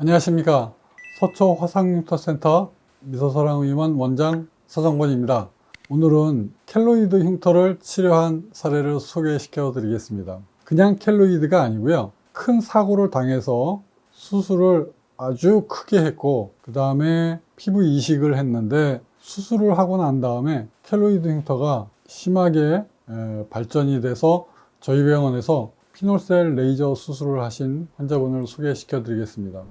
안녕하십니까. 서초 화상흉터센터 미소사랑의원 원장 서정권입니다. 오늘은 켈로이드 흉터를 치료한 사례를 소개시켜 드리겠습니다. 그냥 켈로이드가 아니고요, 큰 사고를 당해서 수술을 아주 크게 했고, 그 다음에 피부 이식을 했는데 수술을 하고 난 다음에 켈로이드 흉터가 심하게 발전이 돼서 저희 병원에서 피놀셀 레이저 수술을 하신 환자분을 소개시켜 드리겠습니다.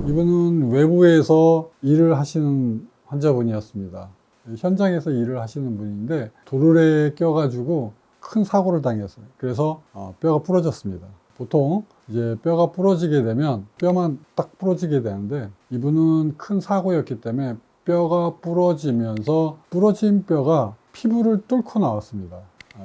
이분은 외부에서 일을 하시는 환자분이었습니다. 현장에서 일을 하시는 분인데 도르래에 껴가지고 큰 사고를 당했어요. 그래서 뼈가 부러졌습니다. 보통 이제 뼈가 부러지게 되면 뼈만 딱 부러지게 되는데, 이분은 큰 사고였기 때문에 뼈가 부러지면서 부러진 뼈가 피부를 뚫고 나왔습니다.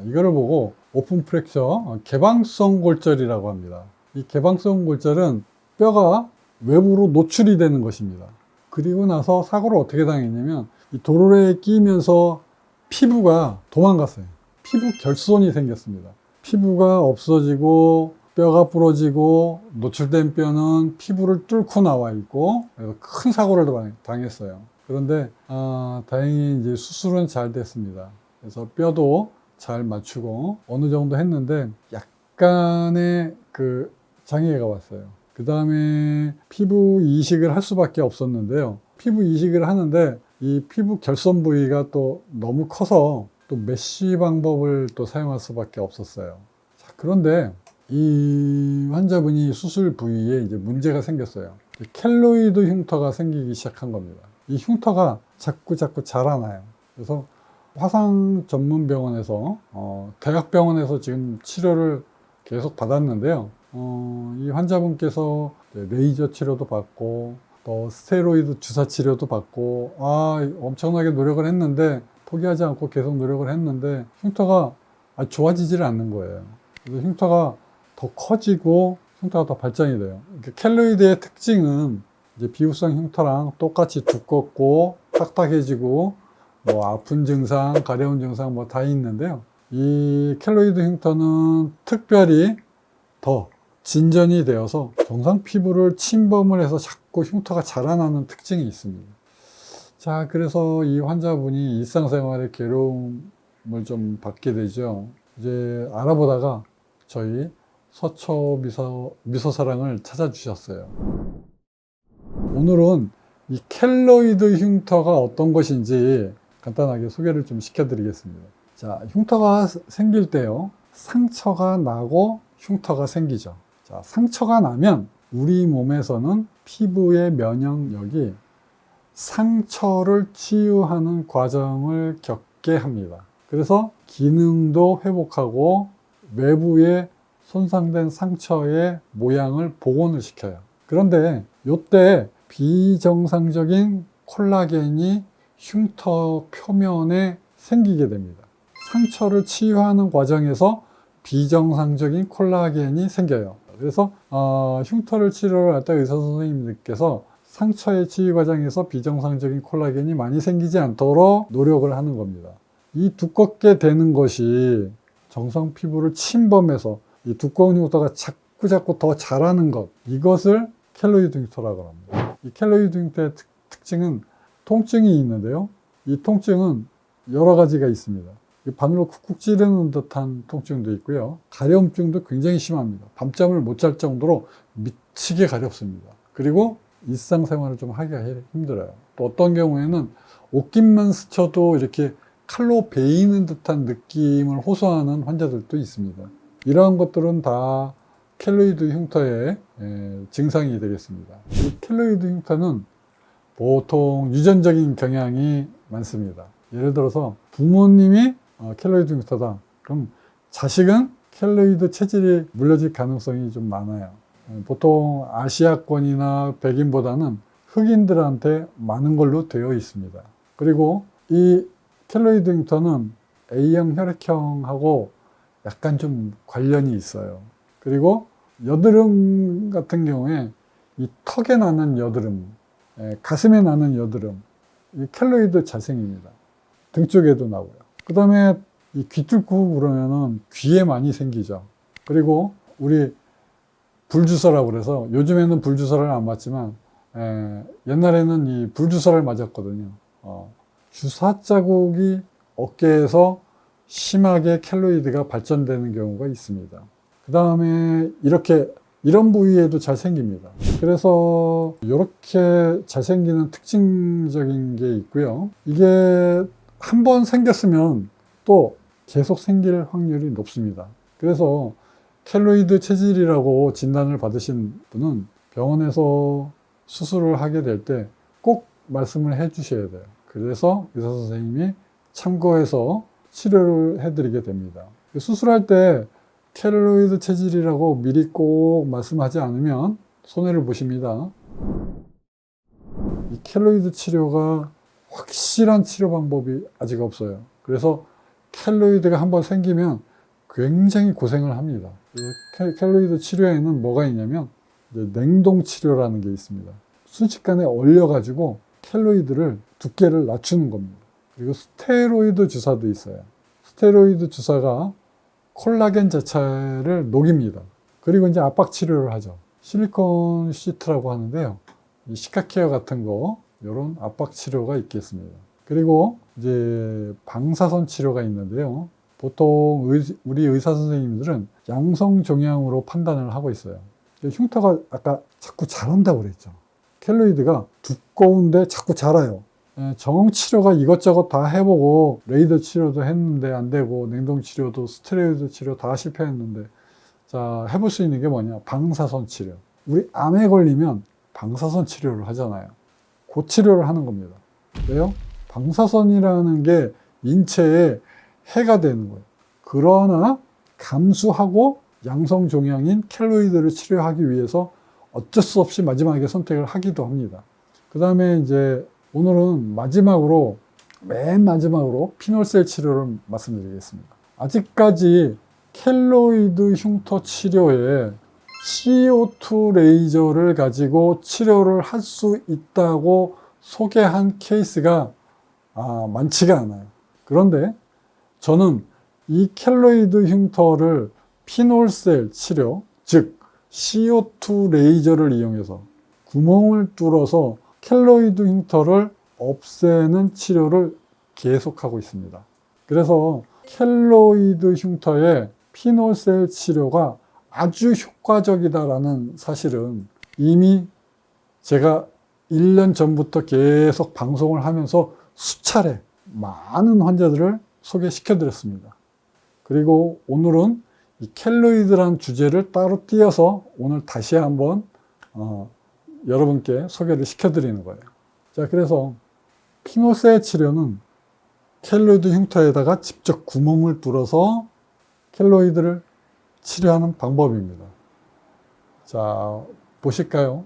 이거를 보고 오픈 프랙처, 개방성 골절이라고 합니다. 이 개방성 골절은 뼈가 외부로 노출이 되는 것입니다. 그리고 나서 사고를 어떻게 당했냐면, 이 도르래에 끼면서 피부가 도망갔어요. 피부 결손이 생겼습니다. 피부가 없어지고 뼈가 부러지고 노출된 뼈는 피부를 뚫고 나와 있고, 그래서 큰 사고를 당했어요. 그런데 다행히 이제 수술은 잘 됐습니다. 그래서 뼈도 잘 맞추고 어느 정도 했는데 약간의 그 장애가 왔어요. 그 다음에 피부 이식을 할 수밖에 없었는데요. 피부 이식을 하는데 이 피부 결손 부위가 또 너무 커서 또 메쉬 방법을 또 사용할 수밖에 없었어요. 자, 그런데 이 환자분이 수술 부위에 이제 문제가 생겼어요. 켈로이드 흉터가 생기기 시작한 겁니다. 이 흉터가 자꾸 자라나요. 그래서 화상 전문 병원에서 대학병원에서 지금 치료를 계속 받았는데요. 이 환자분께서 레이저 치료도 받고 또 스테로이드 주사 치료도 받고 엄청나게 노력을 했는데, 포기하지 않고 계속 노력을 했는데 흉터가 좋아지질 않는 거예요. 그래서 흉터가 더 커지고 흉터가 더 발전이 돼요. 켈로이드의 특징은 이제 비후성 흉터랑 똑같이 두껍고 딱딱해지고 뭐 아픈 증상, 가려운 증상 뭐 다 있는데요. 이 켈로이드 흉터는 특별히 더 진전이 되어서 정상 피부를 침범을 해서 자꾸 흉터가 자라나는 특징이 있습니다. 자, 그래서 이 환자분이 일상생활에 괴로움을 좀 받게 되죠. 이제 알아보다가 저희 서초 미소사랑을 찾아주셨어요. 오늘은 이 켈로이드 흉터가 어떤 것인지 간단하게 소개를 좀 시켜드리겠습니다. 자, 흉터가 생길 때요, 상처가 나고 흉터가 생기죠. 자, 상처가 나면 우리 몸에서는 피부의 면역력이 상처를 치유하는 과정을 겪게 합니다. 그래서 기능도 회복하고 외부에 손상된 상처의 모양을 복원을 시켜요. 그런데 이때 비정상적인 콜라겐이 흉터 표면에 생기게 됩니다. 상처를 치유하는 과정에서 비정상적인 콜라겐이 생겨요. 그래서 흉터를 치료를 할 때 의사 선생님들께서 상처의 치유 과정에서 비정상적인 콜라겐이 많이 생기지 않도록 노력을 하는 겁니다. 이 두껍게 되는 것이 정상 피부를 침범해서 이 두꺼운 흉터가 자꾸 더 자라는 것, 이것을 켈로이드 흉터라고 합니다. 이 켈로이드 흉터의 특징은 통증이 있는데요. 이 통증은 여러 가지가 있습니다. 바늘로 쿡쿡 찌르는 듯한 통증도 있고요. 가려움증도 굉장히 심합니다. 밤잠을 못 잘 정도로 미치게 가렵습니다. 그리고 일상생활을 좀 하기가 힘들어요. 또 어떤 경우에는 옷깃만 스쳐도 이렇게 칼로 베이는 듯한 느낌을 호소하는 환자들도 있습니다. 이러한 것들은 다 켈로이드 흉터의 증상이 되겠습니다. 이 켈로이드 흉터는 보통 유전적인 경향이 많습니다. 예를 들어서 부모님이 켈로이드 흉터다. 그럼 자식은 켈로이드 체질이 물려질 가능성이 좀 많아요. 보통 아시아권이나 백인보다는 흑인들한테 많은 걸로 되어 있습니다. 그리고 이 켈로이드 흉터는 A형 혈액형하고 약간 좀 관련이 있어요. 그리고 여드름 같은 경우에 이 턱에 나는 여드름, 가슴에 나는 여드름, 이 켈로이드 자생입니다. 등 쪽에도 나고요. 그 다음에 이 귀 뚫고 그러면은 귀에 많이 생기죠. 그리고 우리 불주사라고 그래서 요즘에는 불주사를 안 맞지만 옛날에는 이 불주사를 맞았거든요. 주사 자국이 어깨에서 심하게 켈로이드가 발전되는 경우가 있습니다. 그 다음에 이런 부위에도 잘 생깁니다. 그래서 이렇게 잘 생기는 특징적인 게 있고요. 이게 한번 생겼으면 또 계속 생길 확률이 높습니다. 그래서 켈로이드 체질이라고 진단을 받으신 분은 병원에서 수술을 하게 될 때 꼭 말씀을 해 주셔야 돼요. 그래서 의사 선생님이 참고해서 치료를 해드리게 됩니다. 수술할 때 켈로이드 체질이라고 미리 꼭 말씀하지 않으면 손해를 보십니다. 이 켈로이드 치료가 확실한 치료 방법이 아직 없어요. 그래서 켈로이드가 한번 생기면 굉장히 고생을 합니다. 켈로이드 치료에는 뭐가 있냐면 냉동 치료라는 게 있습니다. 순식간에 얼려가지고 켈로이드를 두께를 낮추는 겁니다. 그리고 스테로이드 주사도 있어요. 스테로이드 주사가 콜라겐 자체를 녹입니다. 그리고 이제 압박 치료를 하죠. 실리콘 시트라고 하는데요. 이 시카케어 같은 거, 이런 압박 치료가 있겠습니다. 그리고 이제 방사선 치료가 있는데요. 보통 우리 의사 선생님들은 양성 종양으로 판단을 하고 있어요. 흉터가 아까 자꾸 자란다고 그랬죠. 켈로이드가 두꺼운데 자꾸 자라요. 정 치료가 이것저것 다 해보고 레이더 치료도 했는데 안 되고 냉동 치료도 스테로이드 치료 다 실패했는데, 자, 해볼 수 있는 게 뭐냐? 방사선 치료. 우리 암에 걸리면 방사선 치료를 하잖아요. 그 치료를 하는 겁니다. 왜요? 방사선이라는 게 인체에 해가 되는 거예요. 그러나 감수하고 양성 종양인 켈로이드를 치료하기 위해서 어쩔 수 없이 마지막에 선택을 하기도 합니다. 그 다음에 이제 오늘은 맨 마지막으로 피놀셀 치료를 말씀드리겠습니다. 아직까지 켈로이드 흉터 치료에 CO2 레이저를 가지고 치료를 할 수 있다고 소개한 케이스가 많지가 않아요. 그런데 저는 이 켈로이드 흉터를 피놀셀 치료, 즉 CO2 레이저를 이용해서 구멍을 뚫어서 켈로이드 흉터를 없애는 치료를 계속하고 있습니다. 그래서 켈로이드 흉터의 피놀셀 치료가 아주 효과적이다라는 사실은 이미 제가 1년 전부터 계속 방송을 하면서 수차례 많은 환자들을 소개시켜 드렸습니다. 그리고 오늘은 이 켈로이드라는 주제를 따로 띄어서 오늘 다시 한번 여러분께 소개를 시켜드리는 거예요. 자, 그래서 피놀셀 치료는 켈로이드 흉터에다가 직접 구멍을 뚫어서 켈로이드를 치료하는 방법입니다. 자, 보실까요?